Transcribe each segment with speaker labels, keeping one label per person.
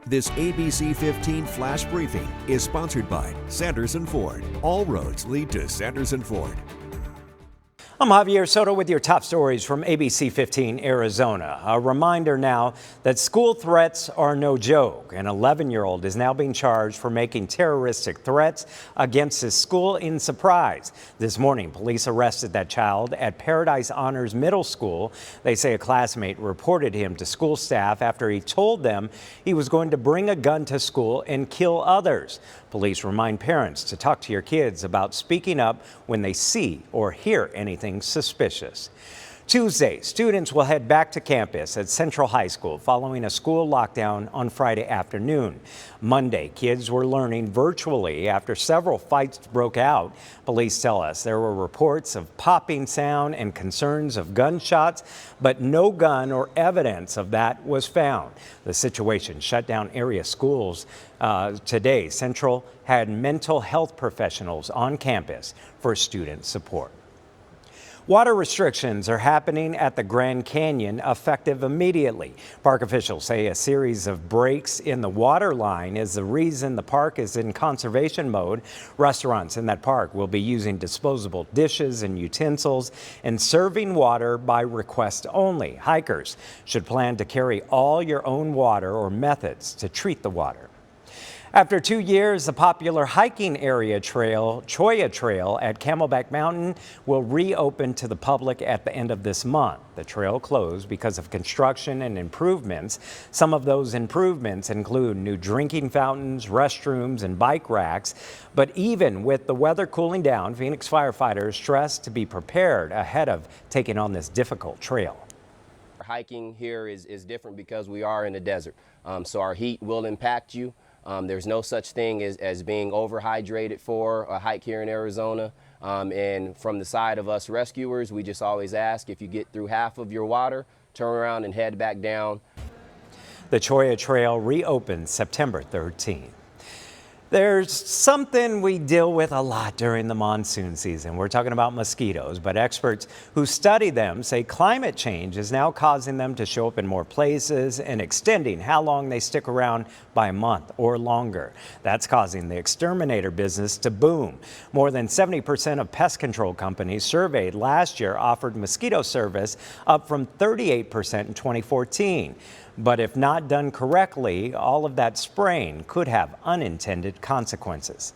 Speaker 1: This ABC15 flash briefing is sponsored by Sanderson Ford. All roads lead to Sanderson Ford.
Speaker 2: I'm Javier Soto with your top stories from ABC15 Arizona. A reminder now that school threats are no joke. An 11-year-old is now being charged for making terroristic threats against his school in Surprise. This morning, police arrested that child at Paradise Honors Middle School. They say a classmate reported him to school staff after he told them he was going to bring a gun to school and kill others. Police remind parents to talk to your kids about speaking up when they see or hear anything suspicious. Tuesday, students will head back to campus at Central High School following a school lockdown on Friday afternoon. Monday, kids were learning virtually after several fights broke out. Police tell us there were reports of popping sound and concerns of gunshots, but no gun or evidence of that was found. The situation shut down area schools. Today, Central had mental health professionals on campus for student support. Water restrictions are happening at the Grand Canyon effective immediately. Park officials say a series of breaks in the water line is the reason the park is in conservation mode. Restaurants in that park will be using disposable dishes and utensils and serving water by request only. Hikers should plan to carry all your own water or methods to treat the water. After 2 years, the popular hiking area trail, Cholla Trail at Camelback Mountain, will reopen to the public at the end of this month. The trail closed because of construction and improvements. Some of those improvements include new drinking fountains, restrooms, and bike racks. But even with the weather cooling down, Phoenix firefighters stress to be prepared ahead of taking on this difficult trail.
Speaker 3: Hiking here is different because we are in the desert, so our heat will impact you. There's no such thing as being overhydrated for a hike here in Arizona. And from the side of us rescuers, we just always ask if you get through half of your water, turn around and head back down.
Speaker 2: The Cholla Trail reopens September 13th. There's something we deal with a lot during the monsoon season. We're talking about mosquitoes, but experts who study them say climate change is now causing them to show up in more places and extending how long they stick around by a month or longer. That's causing the exterminator business to boom. More than 70% of pest control companies surveyed last year offered mosquito service, up from 38% in 2014. But if not done correctly, all of that spraying could have unintended consequences.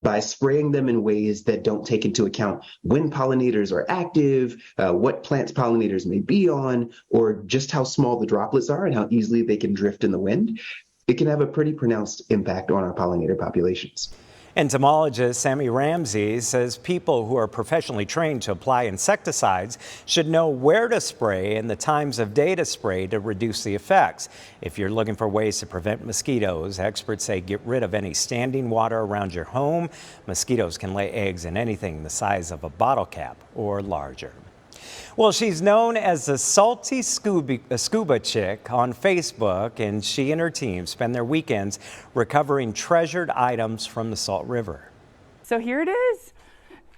Speaker 4: By spraying them in ways that don't take into account when pollinators are active, what plants pollinators may be on, or just how small the droplets are and how easily they can drift in the wind, it can have a pretty pronounced impact on our pollinator populations.
Speaker 2: Entomologist Sammy Ramsey says people who are professionally trained to apply insecticides should know where to spray and the times of day to spray to reduce the effects. If you're looking for ways to prevent mosquitoes, experts say get rid of any standing water around your home. Mosquitoes can lay eggs in anything the size of a bottle cap or larger. Well, she's known as the Salty Scuba Chick on Facebook, and she and her team spend their weekends recovering treasured items from the Salt River.
Speaker 5: So here it is,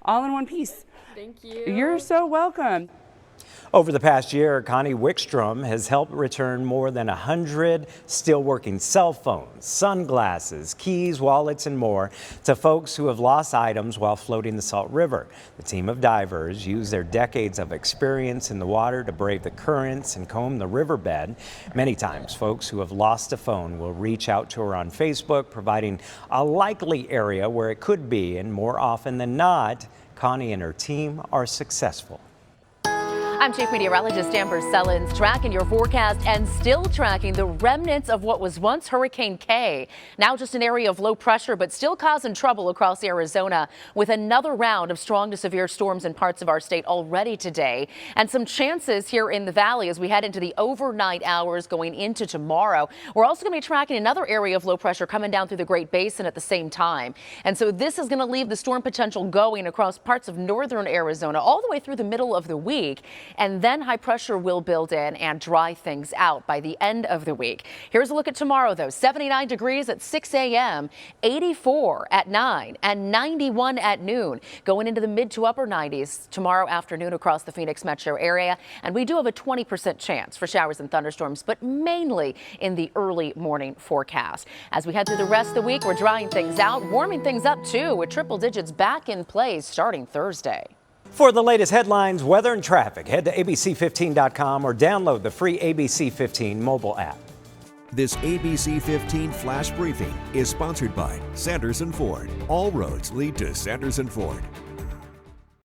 Speaker 5: all in one piece.
Speaker 6: Thank you.
Speaker 5: You're so welcome.
Speaker 2: Over the past year, Connie Wickstrom has helped return more than 100 still working cell phones, sunglasses, keys, wallets, and more to folks who have lost items while floating the Salt River. The team of divers use their decades of experience in the water to brave the currents and comb the riverbed. Many times, folks who have lost a phone will reach out to her on Facebook, providing a likely area where it could be, and more often than not, Connie and her team are successful.
Speaker 6: I'm Chief Meteorologist Amber Sellens, tracking your forecast and still tracking the remnants of what was once Hurricane K. Now just an area of low pressure, but still causing trouble across Arizona, with another round of strong to severe storms in parts of our state already today, and some chances here in the valley as we head into the overnight hours going into tomorrow. We're also going to be tracking another area of low pressure coming down through the Great Basin at the same time. And so this is going to leave the storm potential going across parts of northern Arizona all the way through the middle of the week. and then high pressure will build in and dry things out by the end of the week. Here's a look at tomorrow, though. 79 degrees at 6 a.m., 84 at 9, and 91 at noon. Going into the mid to upper 90s tomorrow afternoon across the Phoenix metro area. And we do have a 20% chance for showers and thunderstorms, but mainly in the early morning forecast. As we head through the rest of the week, we're drying things out, warming things up too, with triple digits back in place starting Thursday.
Speaker 2: For the latest headlines, weather and traffic, head to ABC15.com or download the free ABC15 mobile app.
Speaker 1: This ABC15 Flash Briefing is sponsored by Sanderson Ford. All roads lead to Sanderson Ford.